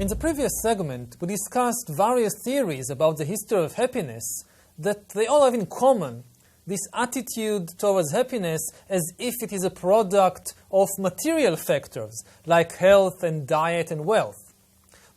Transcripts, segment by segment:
In the previous segment, we discussed various theories about the history of happiness that they all have in common this attitude towards happiness as if it is a product of material factors like health and diet and wealth.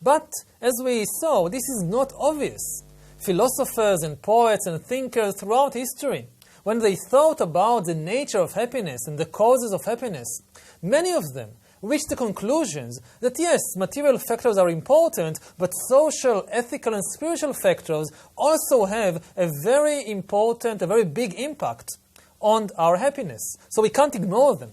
But, as we saw, this is not obvious. Philosophers and poets and thinkers throughout history, when they thought about the nature of happiness and the causes of happiness, many of them reached the conclusions that yes, material factors are important, but social, ethical, and spiritual factors also have a very important, a very big impact on our happiness. So we can't ignore them.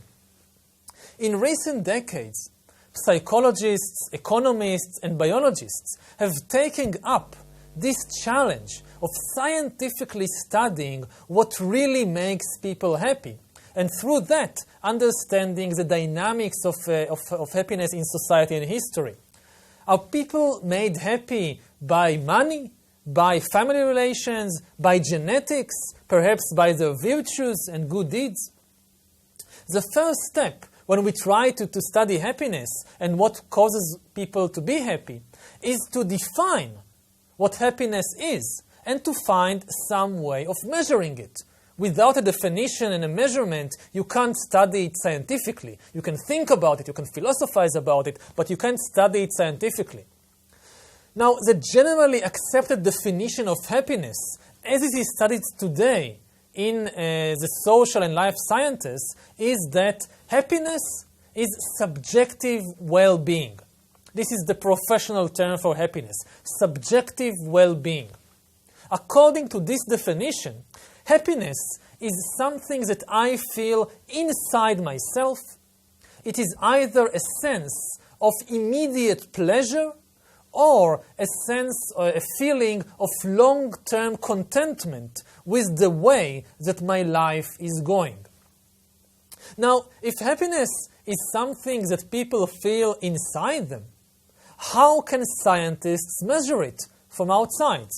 In recent decades, psychologists, economists, and biologists have taken up this challenge of scientifically studying what really makes people happy, and through that, understanding the dynamics of happiness in society and history. Are people made happy by money, by family relations, by genetics, perhaps by their virtues and good deeds? The first step when we try to study happiness and what causes people to be happy is to define what happiness is and to find some way of measuring it. Without a definition and a measurement, you can't study it scientifically. You can think about it, you can philosophize about it, but you can't study it scientifically. Now, the generally accepted definition of happiness, as it is studied today in the social and life sciences, is that happiness is subjective well-being. This is the professional term for happiness, subjective well-being. According to this definition, happiness is something that I feel inside myself. It is either a sense of immediate pleasure or a sense or a feeling of long-term contentment with the way that my life is going. Now, if happiness is something that people feel inside them, how can scientists measure it from outside?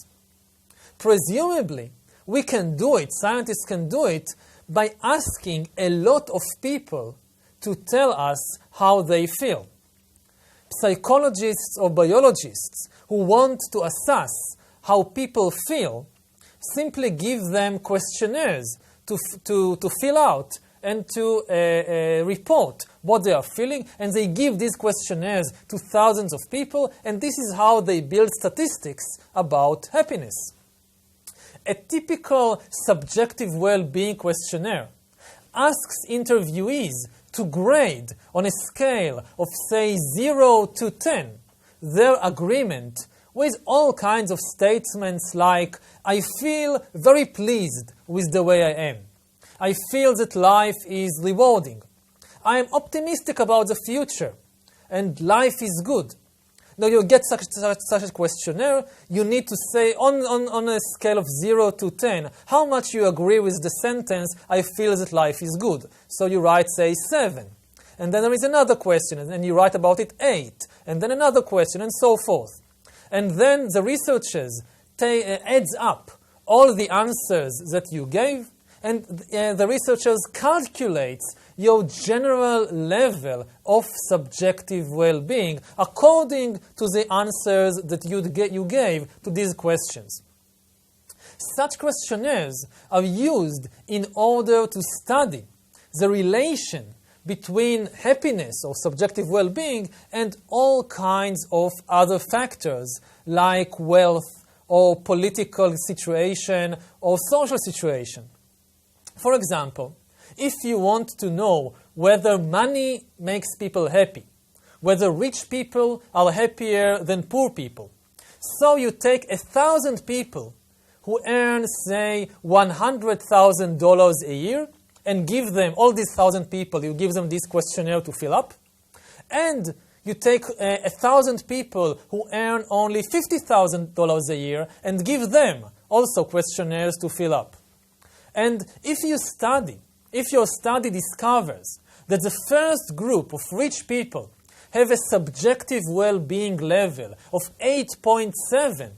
Presumably, we can do it, scientists can do it, by asking a lot of people to tell us how they feel. Psychologists or biologists who want to assess how people feel simply give them questionnaires to fill out and to report what they are feeling, and they give these questionnaires to thousands of people, and this is how they build statistics about happiness. A typical subjective well-being questionnaire asks interviewees to grade on a scale of, say, 0 to 10, their agreement with all kinds of statements like, I feel very pleased with the way I am. I feel that life is rewarding. I am optimistic about the future, and life is good. Now, you get such a questionnaire, you need to say, on a scale of 0 to 10, how much you agree with the sentence, I feel that life is good. So you write, say, 7. And then there is another question, and then you write about it 8. And then another question, and so forth. And then the researchers adds up all the answers that you gave, and the researchers calculate your general level of subjective well-being according to the answers that you gave to these questions. Such questionnaires are used in order to study the relation between happiness or subjective well-being and all kinds of other factors like wealth or political situation or social situation. For example, if you want to know whether money makes people happy, whether rich people are happier than poor people, so you take 1,000 people who earn, say, $100,000 a year and give them, all these 1,000 people, you give them this questionnaire to fill up, and you take 1,000 people who earn only $50,000 a year and give them also questionnaires to fill up. And if your study discovers that the first group of rich people have a subjective well-being level of 8.7,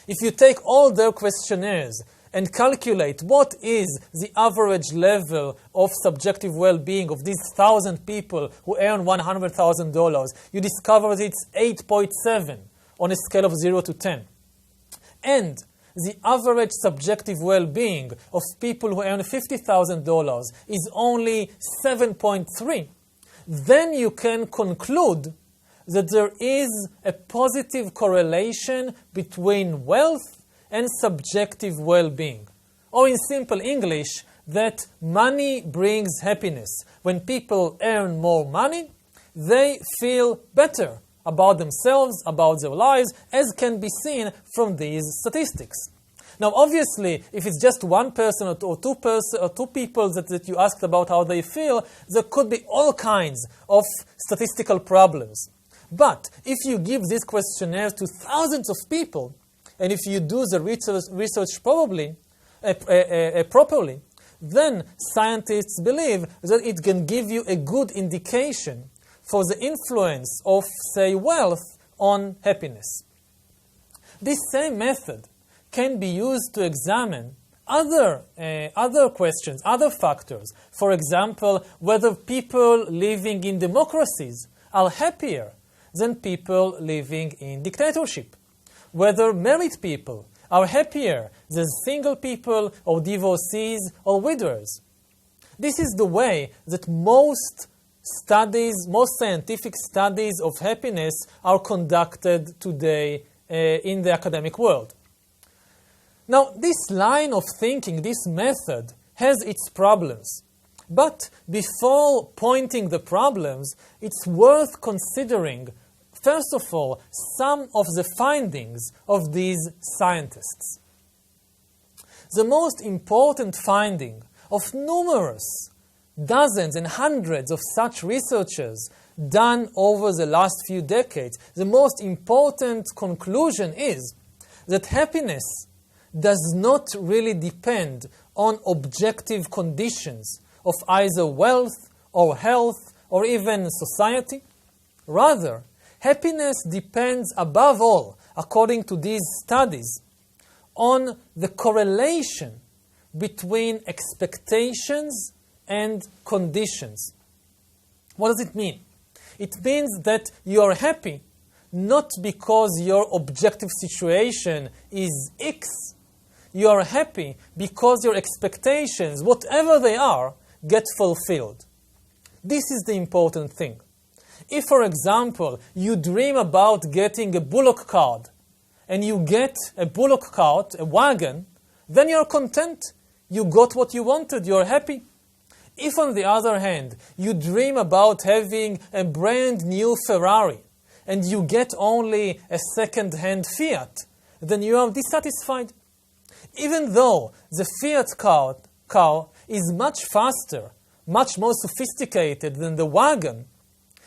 if you take all their questionnaires and calculate what is the average level of subjective well-being of these 1,000 people who earn $100,000, you discover that it's 8.7. on a scale of 0 to 10, and the average subjective well-being of people who earn $50,000 is only 7.3, then you can conclude that there is a positive correlation between wealth and subjective well-being. Or in simple English, that money brings happiness. When people earn more money, they feel better about themselves, about their lives, as can be seen from these statistics. Now, obviously, if it's just one person or two people that you asked about how they feel, there could be all kinds of statistical problems. But if you give these questionnaires to thousands of people, and if you do the research properly, then scientists believe that it can give you a good indication for the influence of, say, wealth on happiness. This same method can be used to examine other questions, other factors. For example, whether people living in democracies are happier than people living in dictatorship. Whether married people are happier than single people or divorcees or widows. This is the way that most scientific studies of happiness are conducted today in the academic world. Now, this line of thinking, this method, has its problems. But before pointing the problems, it's worth considering, first of all, some of the findings of these scientists. The most important finding of numerous dozens and hundreds of such researchers done over the last few decades, the most important conclusion is that happiness does not really depend on objective conditions of either wealth or health or even society. Rather, happiness depends above all, according to these studies, on the correlation between expectations and conditions. What does it mean? It means that you are happy not because your objective situation is X. You are happy because your expectations, whatever they are, get fulfilled. This is the important thing. If, for example, you dream about getting a bullock cart and you get a bullock cart, a wagon, then you're content. You got what you wanted. You're happy. If, on the other hand, you dream about having a brand new Ferrari and you get only a second-hand Fiat, then you are dissatisfied. Even though the Fiat car is much faster, much more sophisticated than the wagon,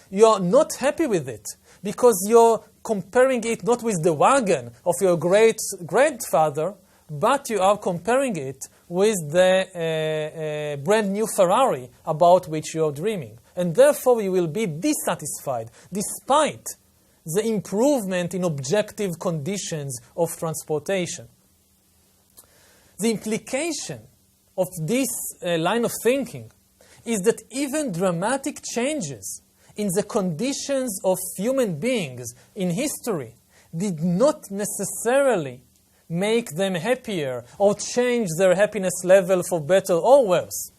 you are not happy with it because you're comparing it not with the wagon of your great-grandfather, but you are comparing it with the brand new Ferrari about which you are dreaming. And therefore you will be dissatisfied despite the improvement in objective conditions of transportation. The implication of this line of thinking is that even dramatic changes in the conditions of human beings in history did not necessarily make them happier or change their happiness level for better or worse.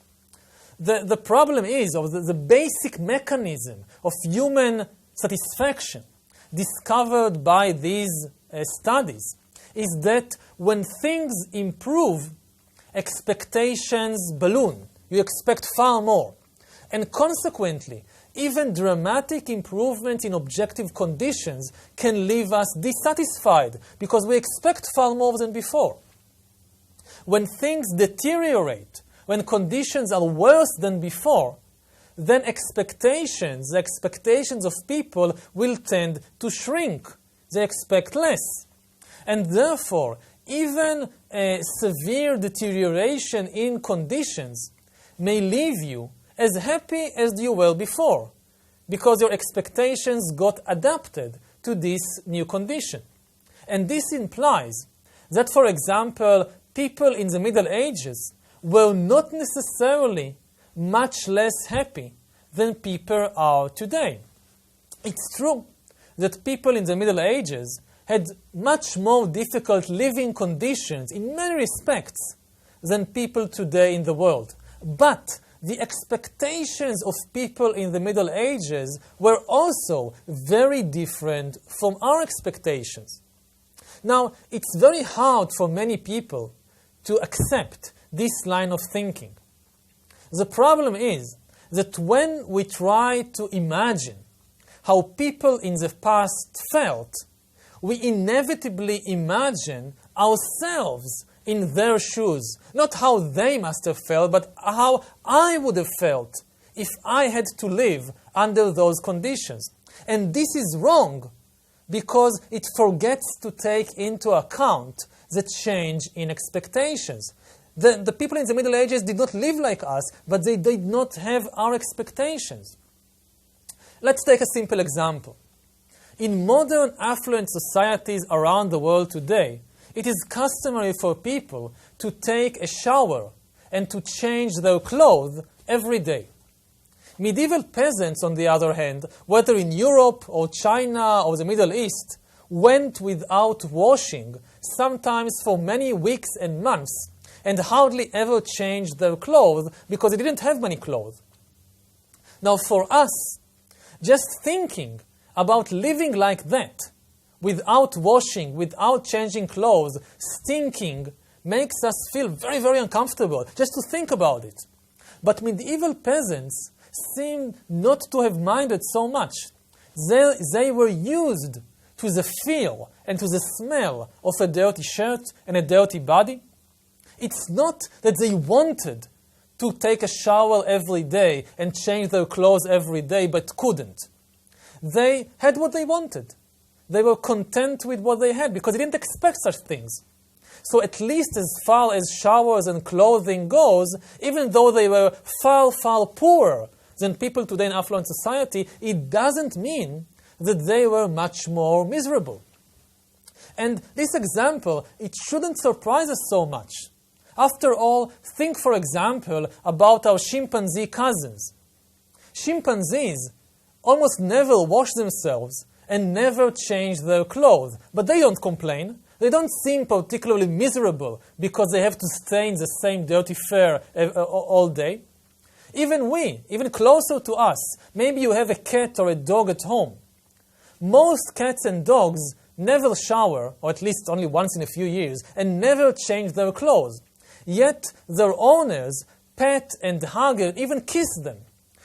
The problem is, or the basic mechanism of human satisfaction discovered by these studies is that when things improve, expectations balloon. You expect far more. And consequently, even dramatic improvement in objective conditions can leave us dissatisfied because we expect far more than before. When things deteriorate, when conditions are worse than before, then expectations, the expectations of people will tend to shrink. They expect less. And therefore, even a severe deterioration in conditions may leave you as happy as you were before, because your expectations got adapted to this new condition. And this implies that, for example, people in the Middle Ages were not necessarily much less happy than people are today. It's true that people in the Middle Ages had much more difficult living conditions in many respects than people today in the world. But the expectations of people in the Middle Ages were also very different from our expectations. Now, it's very hard for many people to accept this line of thinking. The problem is that when we try to imagine how people in the past felt, we inevitably imagine ourselves in their shoes. Not how they must have felt, but how I would have felt if I had to live under those conditions. And this is wrong because it forgets to take into account the change in expectations. The people in the Middle Ages did not live like us, but they did not have our expectations. Let's take a simple example. In modern affluent societies around the world today, it is customary for people to take a shower and to change their clothes every day. Medieval peasants, on the other hand, whether in Europe or China or the Middle East, went without washing, sometimes for many weeks and months, and hardly ever changed their clothes because they didn't have many clothes. Now for us, just thinking about living like that, without washing, without changing clothes, stinking, makes us feel very, very uncomfortable, just to think about it. But medieval peasants seem not to have minded so much. They were used to the feel and to the smell of a dirty shirt and a dirty body. It's not that they wanted to take a shower every day and change their clothes every day, but couldn't. They had what they wanted. They were content with what they had because they didn't expect such things. So at least as far as showers and clothing goes, even though they were far, far poorer than people today in affluent society, it doesn't mean that they were much more miserable. And this example, it shouldn't surprise us so much. After all, think, for example, about our chimpanzee cousins. Chimpanzees almost never wash themselves and never change their clothes. But they don't complain. They don't seem particularly miserable because they have to stay in the same dirty fur all day. Even closer to us, maybe you have a cat or a dog at home. Most cats and dogs never shower, or at least only once in a few years, and never change their clothes. Yet their owners pet and hug and even kiss them.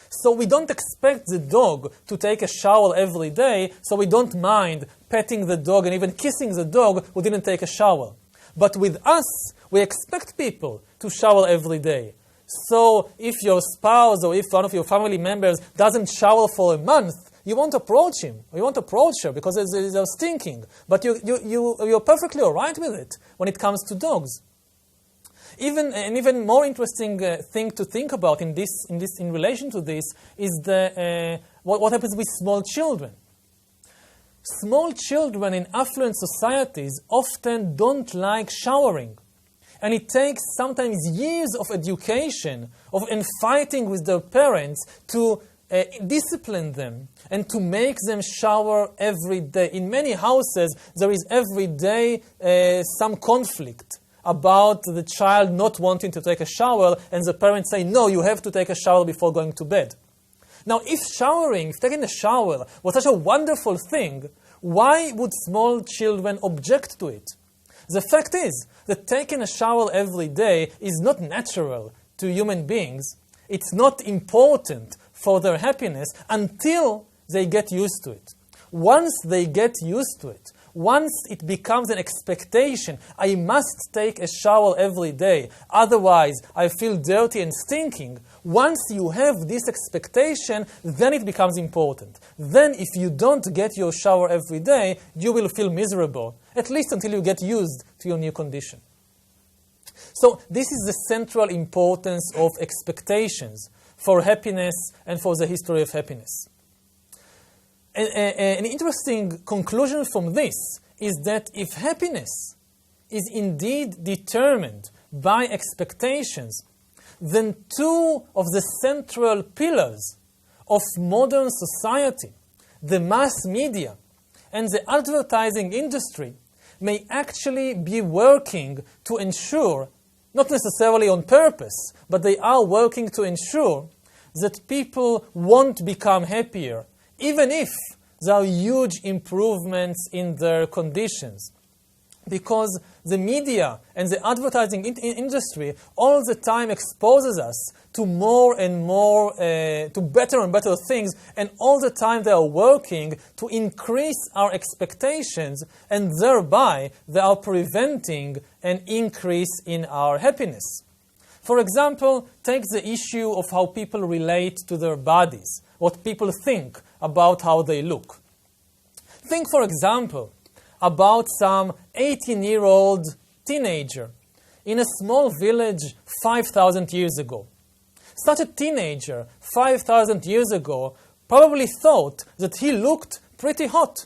So we don't expect the dog to take a shower every day, so we don't mind petting the dog and even kissing the dog who didn't take a shower. But with us, we expect people to shower every day. So if your spouse or if one of your family members doesn't shower for a month, you won't approach him or you won't approach her because they're stinking. But you're perfectly all right with it when it comes to dogs. An even more interesting thing to think about in relation to this is what happens with small children. Small children in affluent societies often don't like showering. And it takes sometimes years of education and fighting with their parents to discipline them and to make them shower every day. In many houses, there is every day some conflict about the child not wanting to take a shower, and the parents say, no, you have to take a shower before going to bed. Now, if taking a shower was such a wonderful thing, why would small children object to it? The fact is that taking a shower every day is not natural to human beings. It's not important for their happiness until they get used to it. Once they get used to it, once it becomes an expectation, I must take a shower every day, otherwise I feel dirty and stinking. Once you have this expectation, then it becomes important. Then if you don't get your shower every day, you will feel miserable, at least until you get used to your new condition. So this is the central importance of expectations for happiness and for the history of happiness. An interesting conclusion from this is that if happiness is indeed determined by expectations, then two of the central pillars of modern society, the mass media and the advertising industry may actually be working to ensure, not necessarily on purpose, but they are working to ensure that people won't become happier, even if there are huge improvements in their conditions. Because the media and the advertising industry all the time exposes us to more and more, to better and better things, and all the time they are working to increase our expectations, and thereby they are preventing an increase in our happiness. For example, take the issue of how people relate to their bodies, what people think about how they look. Think, for example, about some 18-year-old teenager in a small village 5,000 years ago. Such a teenager 5,000 years ago probably thought that he looked pretty hot,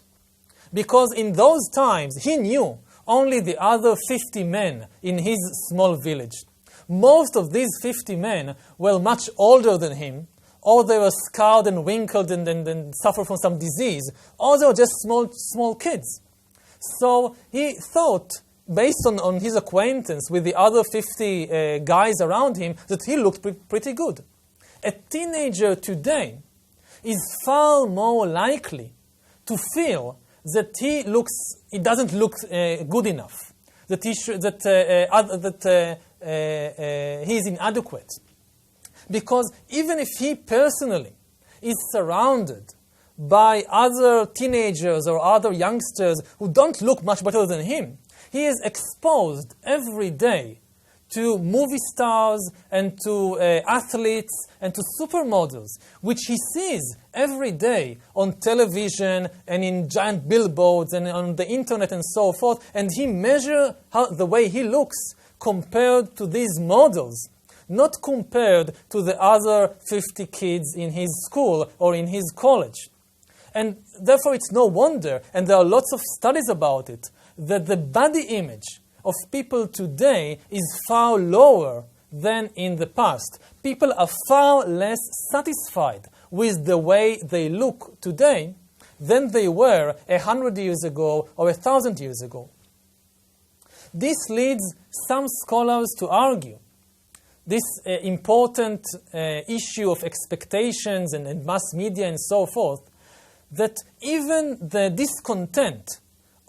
because in those times he knew only the other 50 men in his small village. Most of these 50 men were much older than him, or they were scarred and wrinkled and suffered from some disease, or they were just small kids. So he thought, based on his acquaintance with the other 50 guys around him, that he looked pretty good. A teenager today is far more likely to feel that he doesn't look good enough, that he is inadequate. Because even if he personally is surrounded by other teenagers or other youngsters who don't look much better than him, he is exposed every day to movie stars and to athletes and to supermodels, which he sees every day on television and in giant billboards and on the internet and so forth, and he measures the way he looks compared to these models, not compared to the other 50 kids in his school or in his college. And therefore it's no wonder, and there are lots of studies about it, that the body image of people today is far lower than in the past. People are far less satisfied with the way they look today than they were 100 years ago or 1,000 years ago. This leads some scholars to argue this important issue of expectations and mass media and so forth, that even the discontent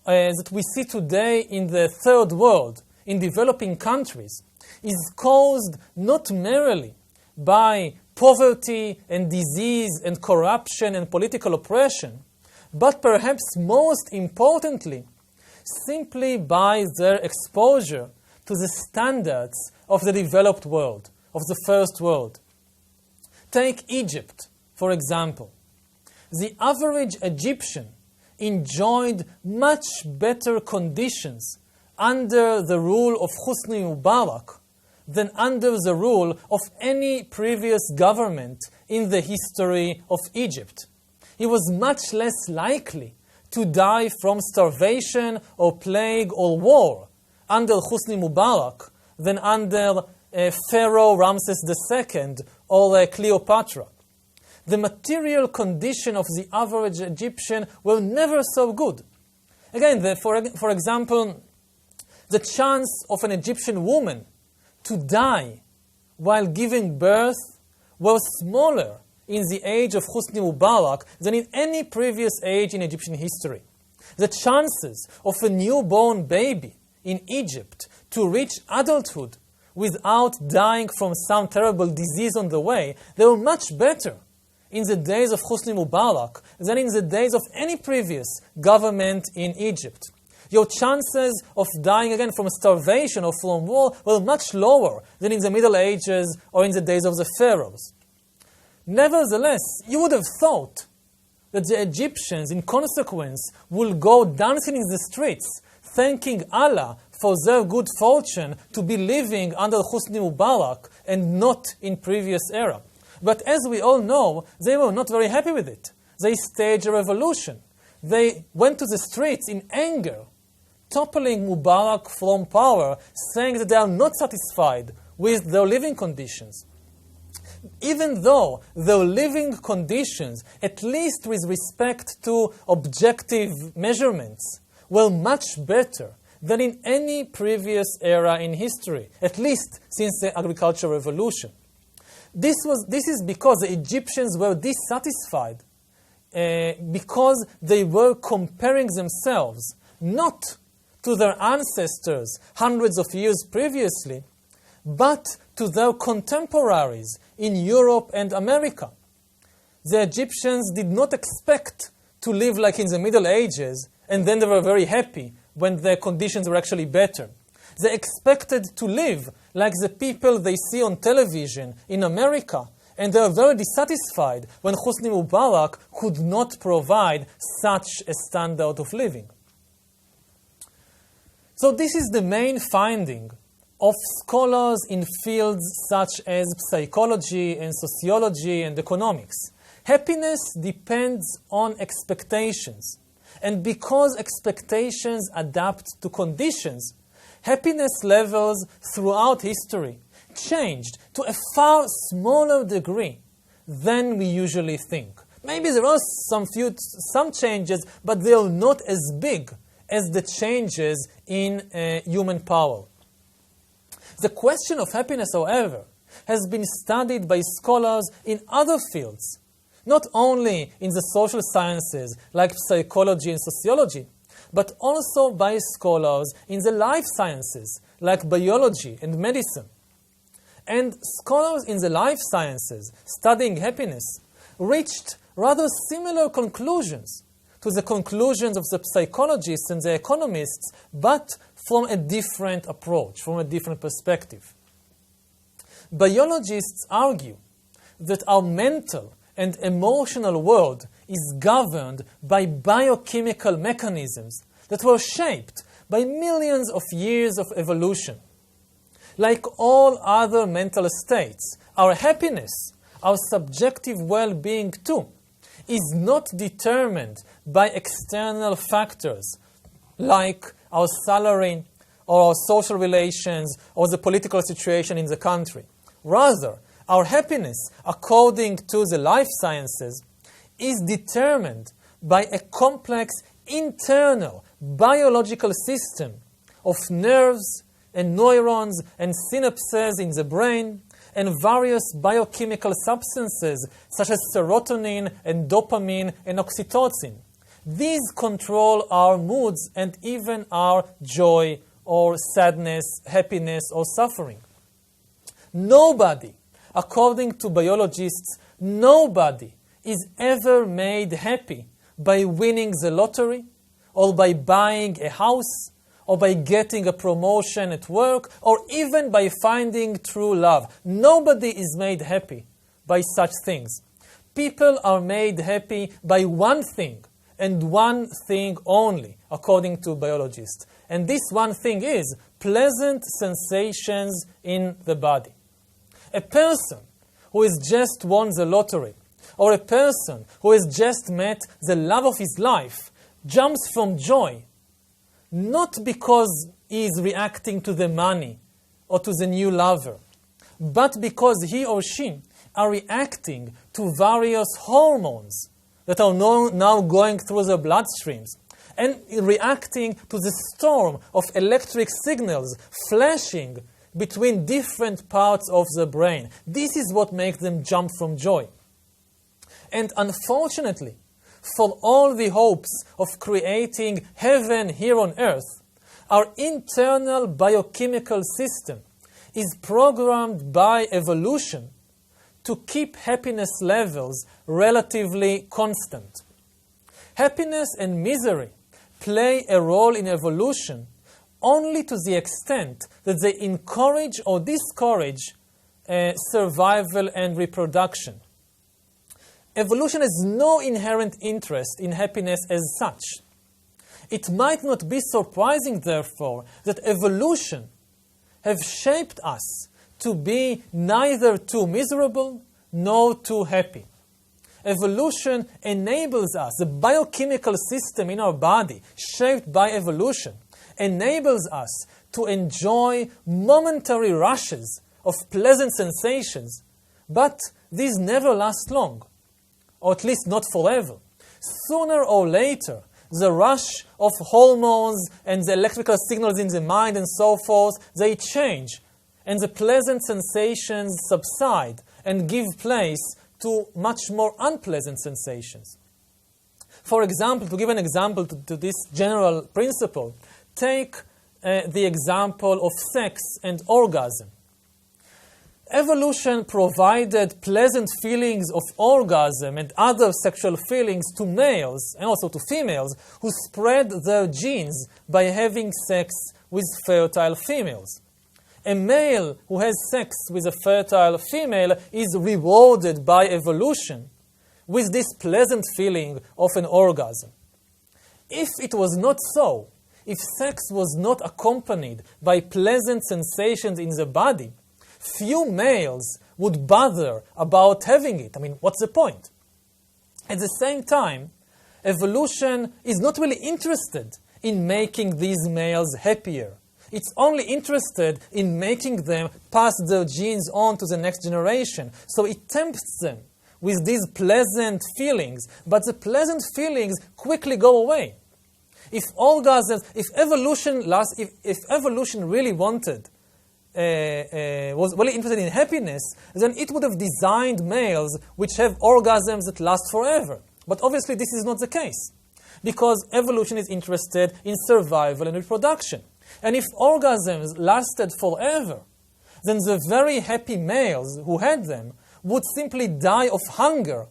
that we see today in the third world, in developing countries, is caused not merely by poverty and disease and corruption and political oppression, but perhaps most importantly, simply by their exposure to the standards of the developed world, of the first world. Take Egypt, for example. The average Egyptian enjoyed much better conditions under the rule of Hosni Mubarak than under the rule of any previous government in the history of Egypt. He was much less likely to die from starvation or plague or war under Hosni Mubarak than under Pharaoh Ramses II or Cleopatra. The material condition of the average Egyptian were never so good. Again, for example, the chance of an Egyptian woman to die while giving birth was smaller in the age of Hosni Mubarak than in any previous age in Egyptian history. The chances of a newborn baby in Egypt to reach adulthood without dying from some terrible disease on the way, they were much better in the days of Hosni Mubarak than in the days of any previous government in Egypt. Your chances of dying again from starvation or from war were much lower than in the Middle Ages or in the days of the pharaohs. Nevertheless, you would have thought that the Egyptians, in consequence, will go dancing in the streets, thanking Allah for their good fortune to be living under Hosni Mubarak and not in previous era. But as we all know, they were not very happy with it. They staged a revolution. They went to the streets in anger, toppling Mubarak from power, saying that they are not satisfied with their living conditions. even though their living conditions, at least with respect to objective measurements, were much better than in any previous era in history, at least since the agricultural revolution. This is because the Egyptians were dissatisfied because they were comparing themselves not to their ancestors hundreds of years previously, but to their contemporaries in Europe and America. The Egyptians did not expect to live like in the Middle Ages, and then they were very happy when their conditions were actually better. They expected to live like the people they see on television in America, and they were very dissatisfied when Hosni Mubarak could not provide such a standard of living. So this is the main finding of scholars in fields such as psychology and sociology and economics. Happiness depends on expectations. And because expectations adapt to conditions, happiness levels throughout history changed to a far smaller degree than we usually think. Maybe there are some changes, but they are not as big as the changes in human power. The question of happiness, however, has been studied by scholars in other fields, not only in the social sciences like psychology and sociology, but also by scholars in the life sciences like biology and medicine. And scholars in the life sciences studying happiness reached rather similar conclusions to the conclusions of the psychologists and the economists, but from a different approach, from a different perspective. Biologists argue that our mental and emotional world is governed by biochemical mechanisms that were shaped by millions of years of evolution. Like all other mental states, our happiness, our subjective well-being too, is not determined by external factors like our salary or our social relations or the political situation in the country. Rather, our happiness, according to the life sciences, is determined by a complex internal biological system of nerves and neurons and synapses in the brain and various biochemical substances such as serotonin and dopamine and oxytocin. These control our moods and even our joy or sadness, happiness or suffering. Nobody, according to biologists, nobody is ever made happy by winning the lottery or by buying a house or by getting a promotion at work, or even by finding true love. Nobody is made happy by such things. People are made happy by one thing, and one thing only, according to biologists. And this one thing is pleasant sensations in the body. A person who has just won the lottery, or a person who has just met the love of his life, jumps from joy, not because he is reacting to the money or to the new lover, but because he or she are reacting to various hormones that are now going through their bloodstreams and reacting to the storm of electric signals flashing between different parts of the brain. This is what makes them jump from joy. And unfortunately, for all the hopes of creating heaven here on earth, our internal biochemical system is programmed by evolution to keep happiness levels relatively constant. Happiness and misery play a role in evolution only to the extent that they encourage or discourage survival and reproduction. Evolution has no inherent interest in happiness as such. It might not be surprising, therefore, that evolution has shaped us to be neither too miserable nor too happy. Evolution enables us, the biochemical system in our body, shaped by evolution, enables us to enjoy momentary rushes of pleasant sensations, But these never last long, or at least not forever. Sooner or later, the rush of hormones and the electrical signals in the mind and so forth, they change, and the pleasant sensations subside and give place to much more unpleasant sensations. For example, to give an example to this general principle, take the example of sex and orgasm. Evolution provided pleasant feelings of orgasm and other sexual feelings to males and also to females who spread their genes by having sex with fertile females. A male who has sex with a fertile female is rewarded by evolution with this pleasant feeling of an orgasm. If it was not so, if sex was not accompanied by pleasant sensations in the body, few males would bother about having it. I mean, what's the point? At the same time, evolution is not really interested in making these males happier. It's only interested in making them pass their genes on to the next generation. So it tempts them with these pleasant feelings, but the pleasant feelings quickly go away. If evolution really wanted, was really interested in happiness, then it would have designed males which have orgasms that last forever. But obviously this is not the case, because evolution is interested in survival and reproduction. And if orgasms lasted forever, then the very happy males who had them would simply die of hunger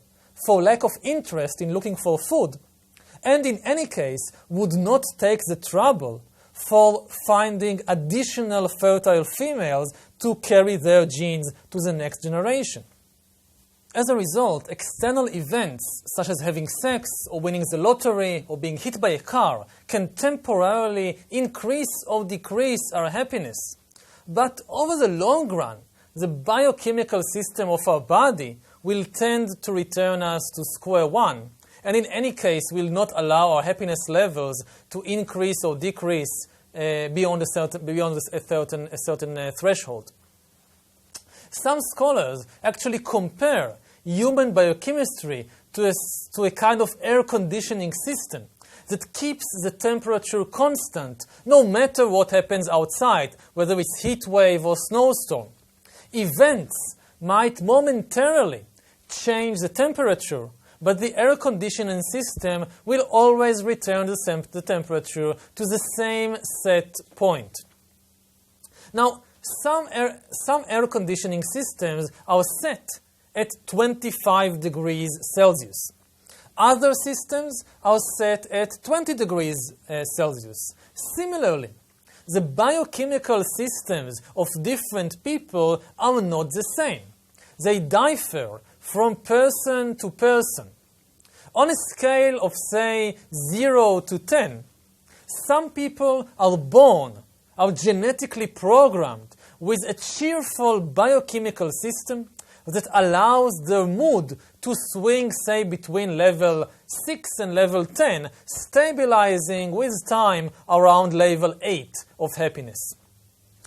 for lack of interest in looking for food, and in any case would not take the trouble for finding additional fertile females to carry their genes to the next generation. As a result, external events such as having sex or winning the lottery or being hit by a car can temporarily increase or decrease our happiness. But over the long run, the biochemical system of our body will tend to return us to square one, and in any case will not allow our happiness levels to increase or decrease beyond a certain threshold. Some scholars actually compare human biochemistry to a kind of air conditioning system that keeps the temperature constant no matter what happens outside, whether it's heat wave or snowstorm. Events might momentarily change the temperature, but the air conditioning system will always return the temperature to the same set point. Now, some air conditioning systems are set at 25 degrees Celsius. Other systems are set at 20 degrees Celsius. Similarly, the biochemical systems of different people are not the same. They differ from person to person. On a scale of, say, 0 to 10, some people are genetically programmed with a cheerful biochemical system that allows their mood to swing, say, between level 6 and level 10, stabilizing with time around level 8 of happiness.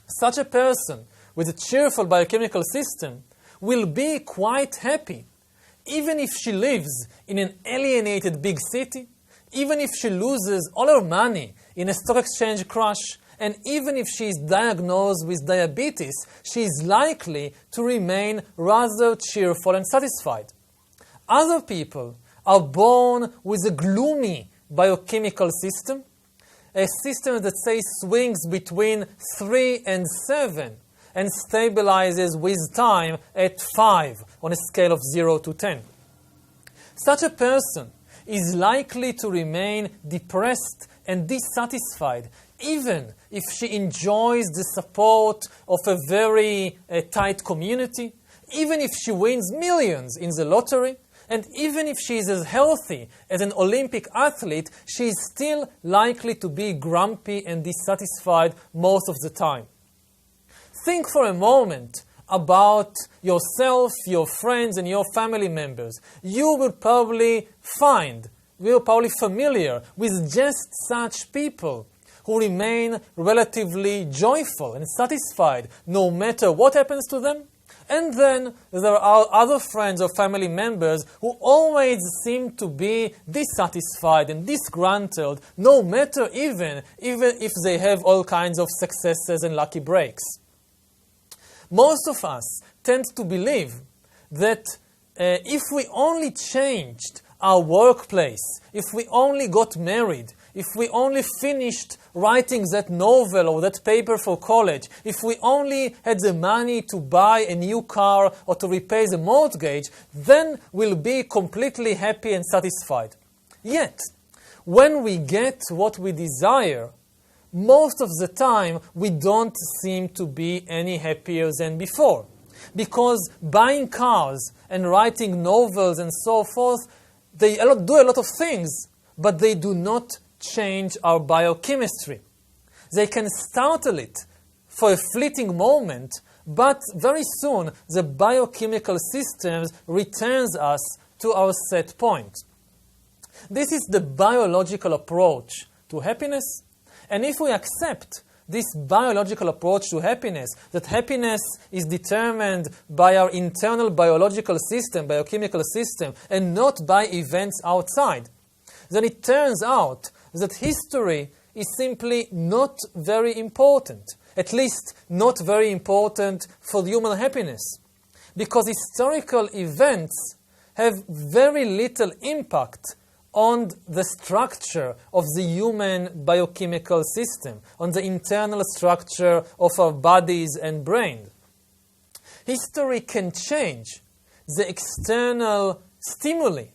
Such a person with a cheerful biochemical system will be quite happy, even if she lives in an alienated big city, even if she loses all her money in a stock exchange crash, and even if she is diagnosed with diabetes, she is likely to remain rather cheerful and satisfied. Other people are born with a gloomy biochemical system, a system that, say, swings between 3 and 7 and stabilizes with time at 5 on a scale of 0 to 10. Such a person is likely to remain depressed and dissatisfied, even if she enjoys the support of a very tight community, even if she wins millions in the lottery, and even if she is as healthy as an Olympic athlete, she is still likely to be grumpy and dissatisfied most of the time. Think for a moment about yourself, your friends, and your family members. You will probably familiar with just such people who remain relatively joyful and satisfied no matter what happens to them, And then there are other friends or family members who always seem to be dissatisfied and disgruntled, no matter even if they have all kinds of successes and lucky breaks. Most of us tend to believe that if we only changed our workplace, if we only got married, if we only finished writing that novel or that paper for college, if we only had the money to buy a new car or to repay the mortgage, then we'll be completely happy and satisfied. Yet, when we get what we desire, most of the time we don't seem to be any happier than before. Because buying cars and writing novels and so forth, they do a lot of things, but they do not change our biochemistry. They can startle it for a fleeting moment, but very soon the biochemical systems returns us to our set point. This is the biological approach to happiness, and if we accept this biological approach to happiness, that happiness is determined by our internal biological system, biochemical system, and not by events outside, then it turns out that history is simply not very important, at least not very important for human happiness, because historical events have very little impact on the structure of the human biochemical system, on the internal structure of our bodies and brain. History can change the external stimuli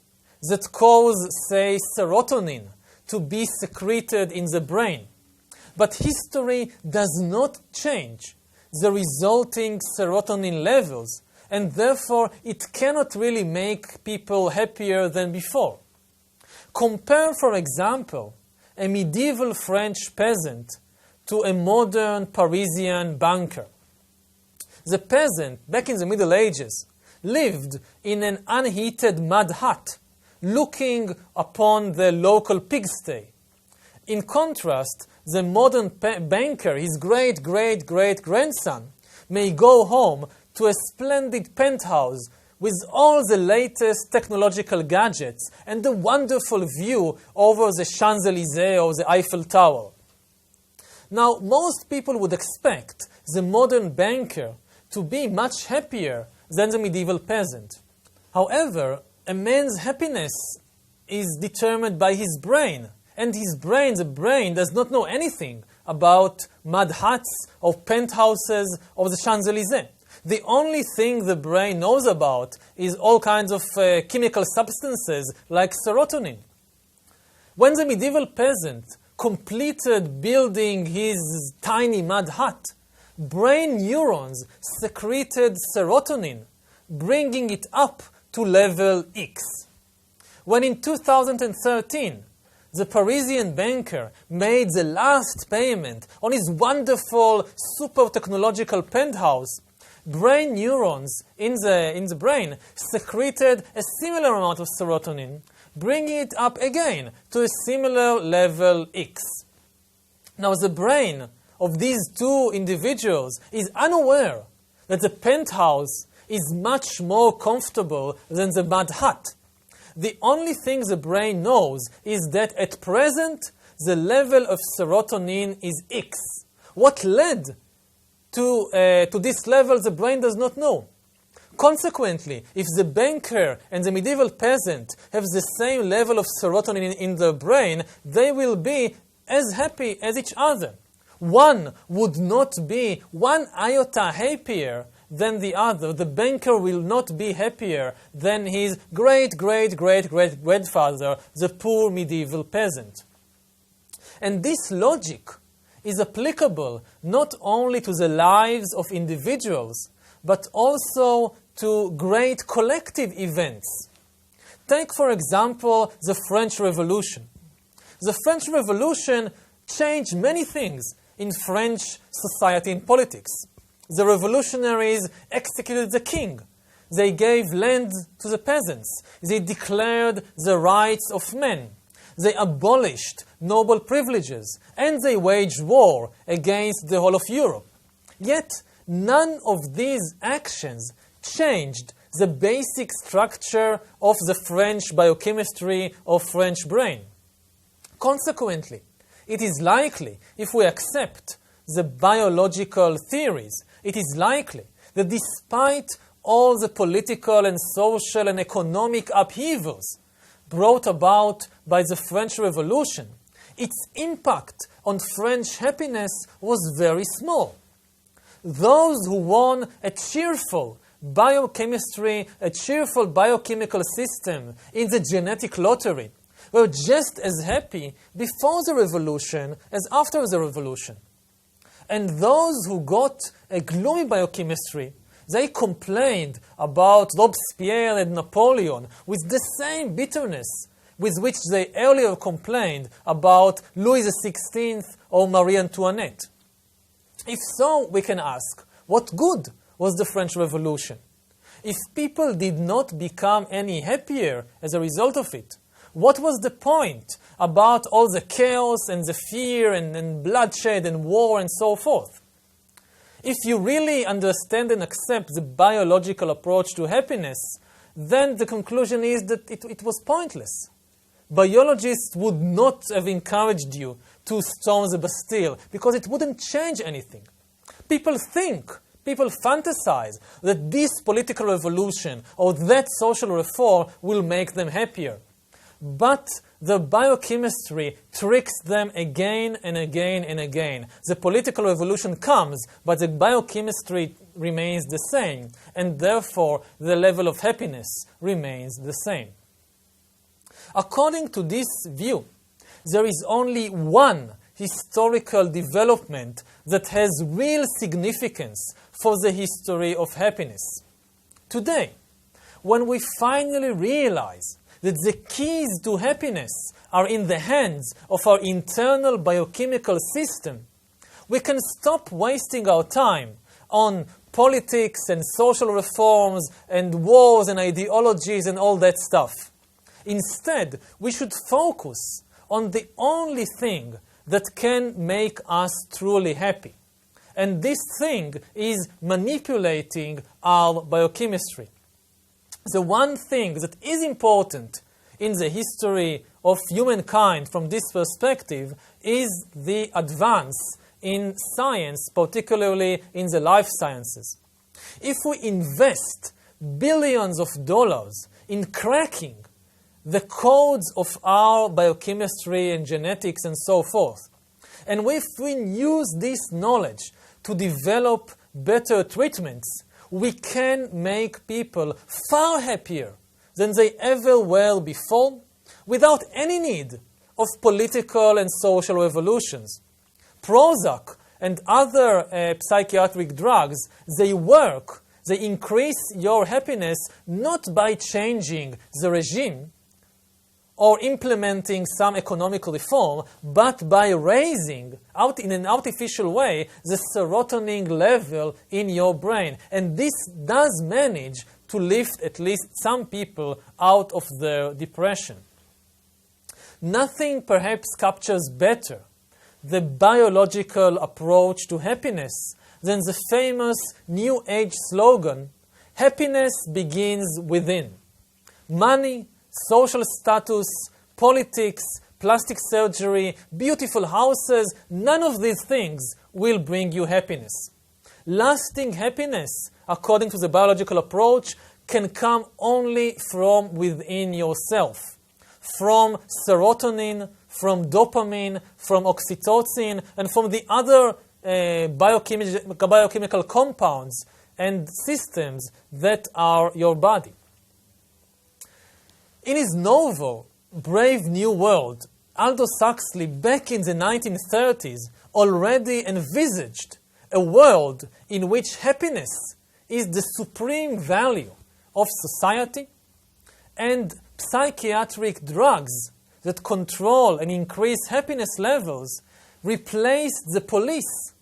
that cause, say, serotonin to be secreted in the brain. But history does not change the resulting serotonin levels, and therefore it cannot really make people happier than before. Compare, for example, a medieval French peasant to a modern Parisian banker. The peasant, back in the Middle Ages, lived in an unheated mud hut, looking upon the local pigsty. In contrast, the modern banker, his great-great-great-grandson, may go home to a splendid penthouse with all the latest technological gadgets and the wonderful view over the Champs-Élysées or the Eiffel Tower. Now, most people would expect the modern banker to be much happier than the medieval peasant. However, a man's happiness is determined by his brain, and the brain does not know anything about mud huts or penthouses or the Champs-Élysées. The only thing the brain knows about is all kinds of chemical substances like serotonin. When the medieval peasant completed building his tiny mud hut, brain neurons secreted serotonin, bringing it up to level X. When in 2013, the Parisian banker made the last payment on his wonderful super technological penthouse, brain neurons in the brain secreted a similar amount of serotonin, bringing it up again to a similar level X. Now, the brain of these two individuals is unaware that the penthouse is much more comfortable than the mud hut. The only thing the brain knows is that at present, the level of serotonin is X. What led to this level, the brain does not know. Consequently, if the banker and the medieval peasant have the same level of serotonin in their brain, they will be as happy as each other. One would not be one iota happier than the other. The banker will not be happier than his great-great-great-great-grandfather, the poor medieval peasant. And this logic is applicable not only to the lives of individuals, but also to great collective events. Take, for example, the French Revolution. The French Revolution changed many things in French society and politics. The revolutionaries executed the king. They gave land to the peasants. They declared the rights of men. They abolished noble privileges, and they waged war against the whole of Europe. Yet, none of these actions changed the basic structure of the French biochemistry or French brain. Consequently, it is likely, if we accept the biological theories, it is likely that despite all the political and social and economic upheavals brought about by the French Revolution, its impact on French happiness was very small. Those who won a cheerful biochemistry, a cheerful biochemical system in the genetic lottery, were just as happy before the revolution as after the revolution. And those who got a gloomy biochemistry, they complained about Robespierre and Napoleon with the same bitterness with which they earlier complained about Louis XVI or Marie Antoinette. If so, we can ask, what good was the French Revolution? If people did not become any happier as a result of it, what was the point about all the chaos and the fear and bloodshed and war and so forth? If you really understand and accept the biological approach to happiness, then the conclusion is that it was pointless. Biologists would not have encouraged you to storm the Bastille because it wouldn't change anything. People think, people fantasize that this political revolution or that social reform will make them happier. But the biochemistry tricks them again and again and again. The political revolution comes, but the biochemistry remains the same, and therefore the level of happiness remains the same. According to this view, there is only one historical development that has real significance for the history of happiness. Today, when we finally realize that the keys to happiness are in the hands of our internal biochemical system, we can stop wasting our time on politics and social reforms and wars and ideologies and all that stuff. Instead, we should focus on the only thing that can make us truly happy. And this thing is manipulating our biochemistry. The one thing that is important in the history of humankind from this perspective is the advance in science, particularly in the life sciences. If we invest billions of dollars in cracking the codes of our biochemistry and genetics and so forth, and if we use this knowledge to develop better treatments, we can make people far happier than they ever were before, without any need of political and social revolutions. Prozac and other psychiatric drugs, they work, they increase your happiness not by changing the regime or implementing some economic reform, but by raising, out in an artificial way, the serotonin level in your brain. And this does manage to lift at least some people out of their depression. Nothing perhaps captures better the biological approach to happiness than the famous New Age slogan, "Happiness begins within." Money, social status, politics, plastic surgery, beautiful houses, none of these things will bring you happiness. Lasting happiness, according to the biological approach, can come only from within yourself. From serotonin, from dopamine, from oxytocin, and from the other biochemical compounds and systems that are your body. In his novel, Brave New World, Aldous Huxley, back in the 1930s, already envisaged a world in which happiness is the supreme value of society, and psychiatric drugs that control and increase happiness levels replaced the police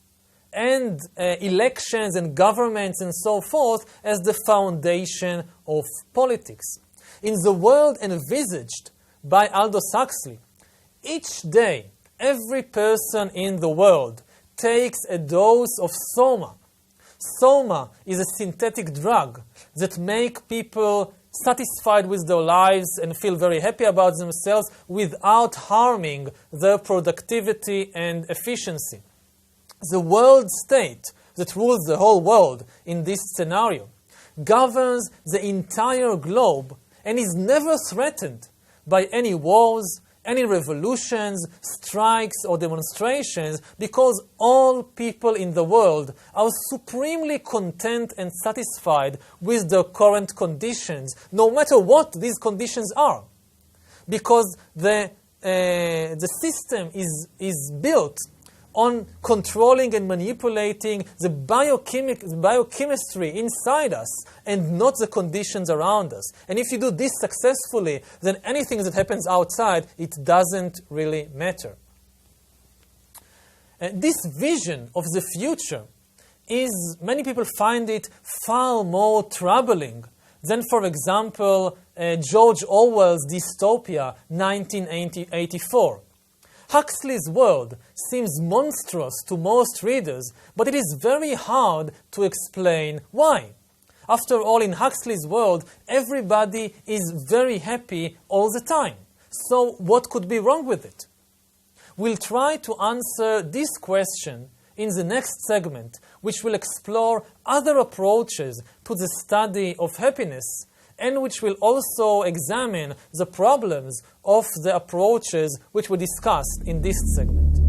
and elections and governments and so forth as the foundation of politics. In the world envisaged by Aldous Huxley, each day, every person in the world takes a dose of soma. Soma is a synthetic drug that make people satisfied with their lives and feel very happy about themselves without harming their productivity and efficiency. The world state that rules the whole world in this scenario governs the entire globe and is never threatened by any wars, any revolutions, strikes, or demonstrations, because all people in the world are supremely content and satisfied with their current conditions, no matter what these conditions are. Because the system is built on controlling and manipulating the biochemistry inside us and not the conditions around us. And if you do this successfully, then anything that happens outside, it doesn't really matter. This vision of the future many people find it far more troubling than, for example, George Orwell's dystopia 1984. Huxley's world seems monstrous to most readers, but it is very hard to explain why. After all, in Huxley's world, everybody is very happy all the time. So what could be wrong with it? We'll try to answer this question in the next segment, which will explore other approaches to the study of happiness, and which will also examine the problems of the approaches which we discussed in this segment.